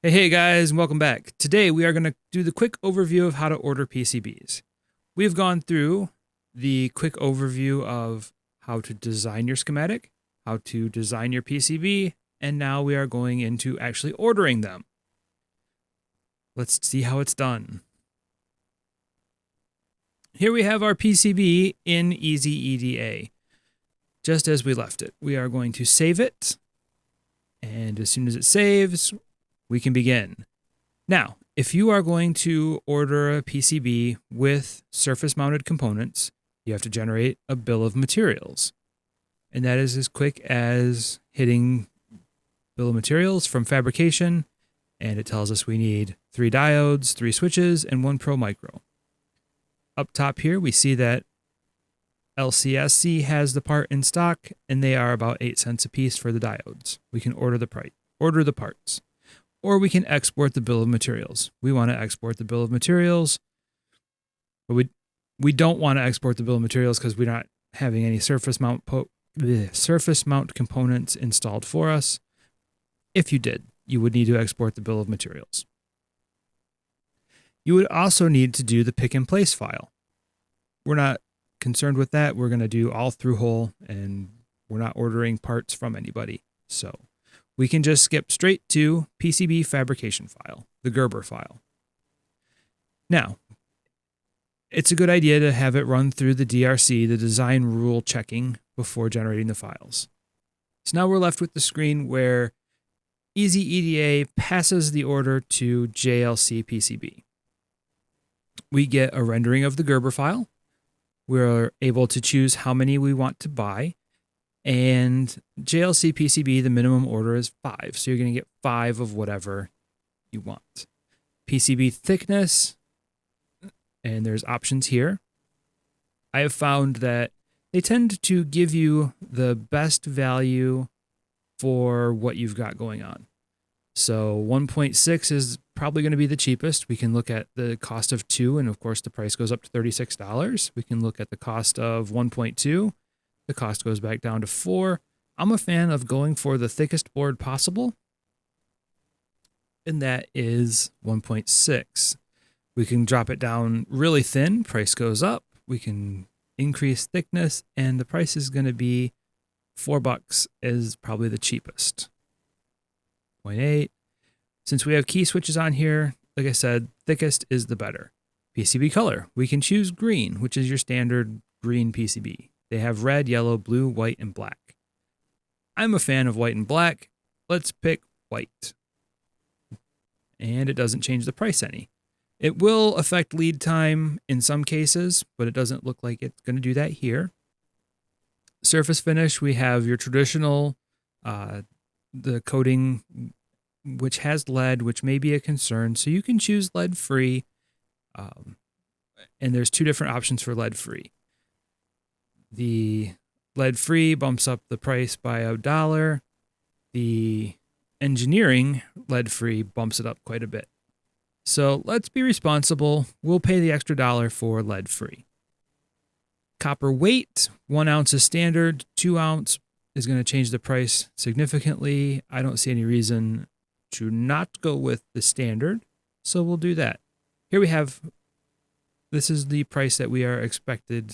Hey guys, and welcome back. Today we are going to do the quick overview of how to order PCBs. We've gone through the quick overview of how to design your schematic, how to design your PCB, and now we are going into actually ordering them. Let's see how it's done. Here we have our PCB in EasyEDA, just as we left it. We are going to save it, and as soon as it saves, we can begin. Now, if you are going to order a PCB with surface-mounted components, you have to generate a bill of materials. And that is as quick as hitting bill of materials from fabrication, and it tells us we need 3 diodes, 3 switches, and 1 Pro Micro. Up top here, we see that LCSC has the part in stock, and they are about 8 cents a piece for the diodes. We can order the parts. Or we can export the bill of materials. We want to export the bill of materials, but we don't want to export the bill of materials because we're not having any surface mount components installed for us. If you did, you would need to export the bill of materials. You would also need to do the pick and place file. We're not concerned with that. We're going to do all through hole, and we're not ordering parts from anybody. So we can just skip straight to PCB fabrication file, the Gerber file. Now, it's a good idea to have it run through the DRC, the design rule checking, before generating the files. So now we're left with the screen where EasyEDA passes the order to JLCPCB. We get a rendering of the Gerber file. We're able to choose how many we want to buy. And JLCPCB, the minimum order is 5. So you're going to get 5 of whatever you want. PCB thickness, and there's options here. I have found that they tend to give you the best value for what you've got going on. So 1.6 is probably going to be the cheapest. We can look at the cost of 2, and of course the price goes up to $36. We can look at the cost of 1.2. The cost goes back down to 4. I'm a fan of going for the thickest board possible, and that is 1.6. We can drop it down really thin, price goes up. We can increase thickness, and the price is going to be $4 is probably the cheapest. 0.8. Since we have key switches on here, like I said, thickest is the better. PCB color. We can choose green, which is your standard green PCB. They have red, yellow, blue, white, and black. I'm a fan of white and black. Let's pick white. And it doesn't change the price any. It will affect lead time in some cases, but it doesn't look like it's going to do that here. Surface finish, we have your traditional, the coating, which has lead, which may be a concern. So you can choose lead-free, and there's 2 different options for lead-free. The lead-free bumps up the price by $1. The engineering lead-free bumps it up quite a bit. So let's be responsible. We'll pay the extra $1 for lead-free. Copper weight, 1 ounce is standard. 2 ounce is going to change the price significantly. I don't see any reason to not go with the standard, so we'll do that. Here we have, this is the price that we're expecting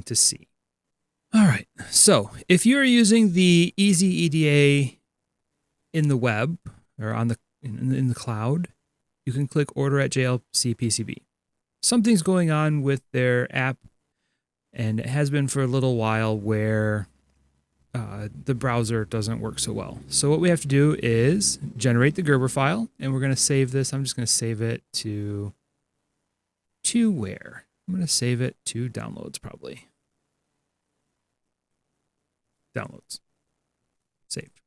to see. All right, so if you're using the EasyEDA in the web or on the in the cloud, you can click Order at JLCPCB. Something's going on with their app, and it has been for a little while, where the browser doesn't work so well. So what we have to do is generate the Gerber file, and we're going to save this. I'm just going to save it to where? I'm going to save it to downloads, probably. Downloads. Saved.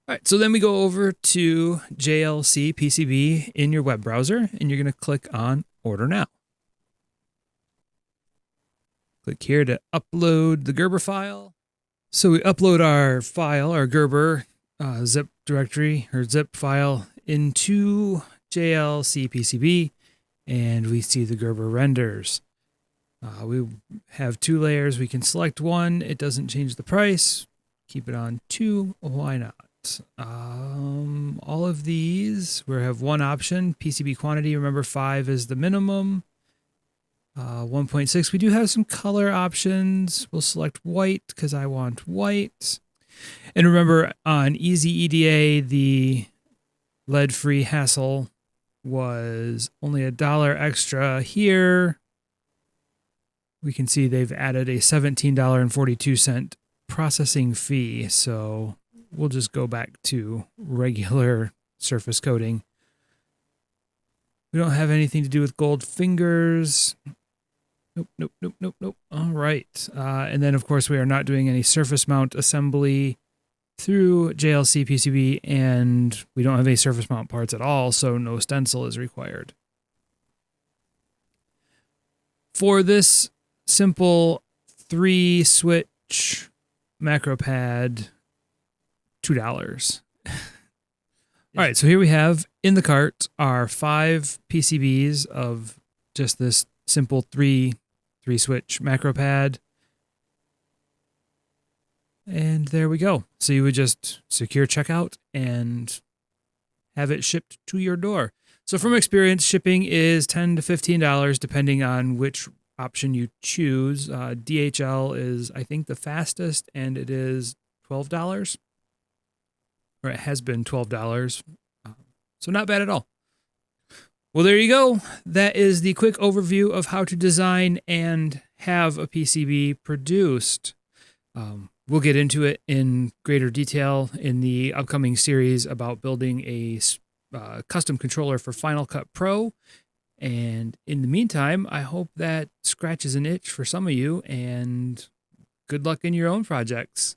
All right, so then we go over to JLCPCB in your web browser, and you're going to click on Order Now. Click here to upload the Gerber file. So we upload our file, our Gerber zip directory or zip file into JLCPCB, and we see the Gerber renders. We have 2 layers. We can select one. It doesn't change the price. Keep it on 2. Why not? All of these, we have one option, PCB quantity. Remember, 5 is the minimum. 1.6, we do have some color options. We'll select white because I want white. And remember, on EasyEDA, the lead-free hassle was only $1 extra. Here, we can see they've added a $17.42 processing fee. So we'll just go back to regular surface coating. We don't have anything to do with gold fingers. Nope. All right. And then, of course, we are not doing any surface mount assembly through JLC PCB, and we don't have any surface mount parts at all, so no stencil is required. For this simple 3-switch macro pad, $2. All right, so here we have in the cart are 5 PCBs of just this simple 3-switch macro pad. And there we go. So you would just secure checkout and have it shipped to your door. So from experience, shipping is $10 to $15 depending on which option you choose. DHL is, I think, the fastest, and it is $12. Or it has been $12. So not bad at all. Well, there you go. That is the quick overview of how to design and have a PCB produced. We'll get into it in greater detail in the upcoming series about building a custom controller for Final Cut Pro. And in the meantime, I hope that scratches an itch for some of you, and good luck in your own projects.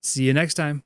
See you next time.